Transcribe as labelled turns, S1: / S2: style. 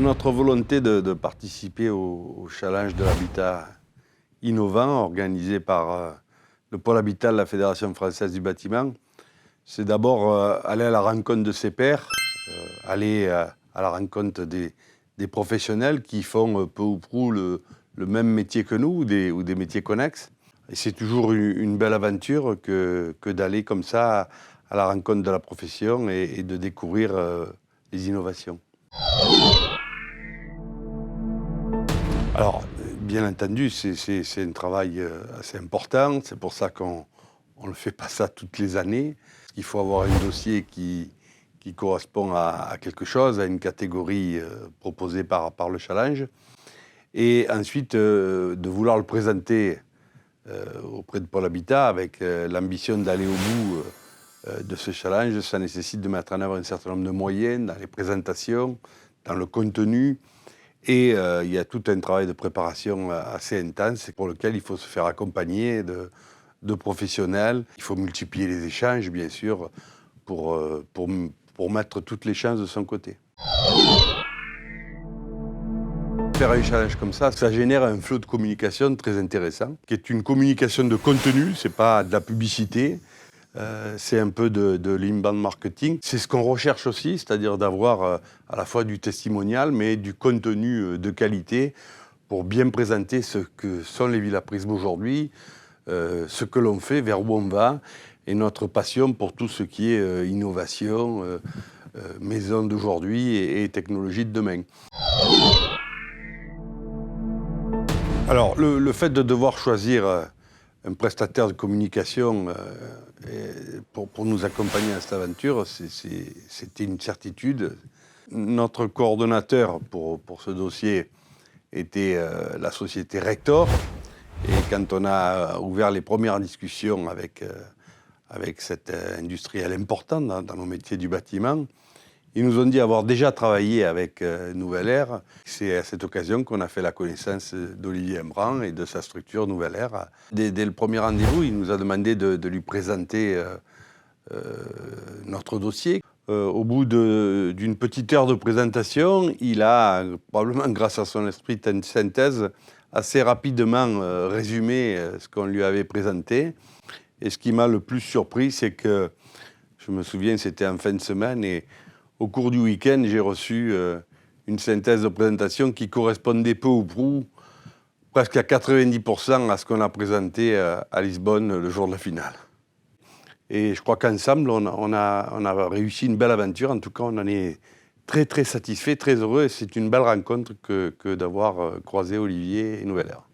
S1: notre volonté de participer au challenge de l'habitat innovant organisé par le pôle habitat de la Fédération française du bâtiment, c'est d'abord aller à la rencontre de ses pairs, aller à la rencontre des professionnels qui font peu ou prou le même métier que nous ou des métiers connexes. Et c'est toujours une belle aventure que d'aller comme ça à la rencontre de la profession et de découvrir les innovations. Alors, bien entendu, c'est un travail assez important. C'est pour ça qu'on ne fait pas ça toutes les années. Il faut avoir un dossier qui correspond à quelque chose, à une catégorie proposée par le challenge. Et ensuite, de vouloir le présenter auprès de Pôle Habitat avec l'ambition d'aller au bout de ce challenge. Ça nécessite de mettre en œuvre un certain nombre de moyens dans les présentations, dans le contenu. Et il y a tout un travail de préparation assez intense pour lequel il faut se faire accompagner de professionnels. Il faut multiplier les échanges, bien sûr, pour mettre toutes les chances de son côté. Faire un challenge comme ça génère un flot de communication très intéressant, qui est une communication de contenu, c'est pas de la publicité. C'est un peu de l'inbound marketing. C'est ce qu'on recherche aussi, c'est-à-dire d'avoir à la fois du testimonial, mais du contenu de qualité pour bien présenter ce que sont les Villa Prisme aujourd'hui, ce que l'on fait, vers où on va, et notre passion pour tout ce qui est innovation, maison d'aujourd'hui et technologie de demain. Alors, le fait de devoir choisir un prestataire de communication pour nous accompagner à cette aventure, c'était une certitude. Notre coordonnateur pour ce dossier était la société Rector. Et quand on a ouvert les premières discussions avec cet industriel important dans nos métiers du bâtiment, ils nous ont dit avoir déjà travaillé avec Nouvelle Air. C'est à cette occasion qu'on a fait la connaissance d'Olivier Embran et de sa structure Nouvelle Air. Dès le premier rendez-vous, il nous a demandé de lui présenter notre dossier. Au bout d'une petite heure de présentation, il a, probablement grâce à son esprit de synthèse, assez rapidement résumé ce qu'on lui avait présenté. Et ce qui m'a le plus surpris, c'est que, je me souviens, c'était en fin de semaine, et au cours du week-end, j'ai reçu une synthèse de présentation qui correspondait peu ou prou, presque à 90% à ce qu'on a présenté à Lisbonne le jour de la finale. Et je crois qu'ensemble, on a réussi une belle aventure. En tout cas, on en est très, très satisfait, très heureux. Et c'est une belle rencontre que d'avoir croisé Olivier et Nouvelle Air.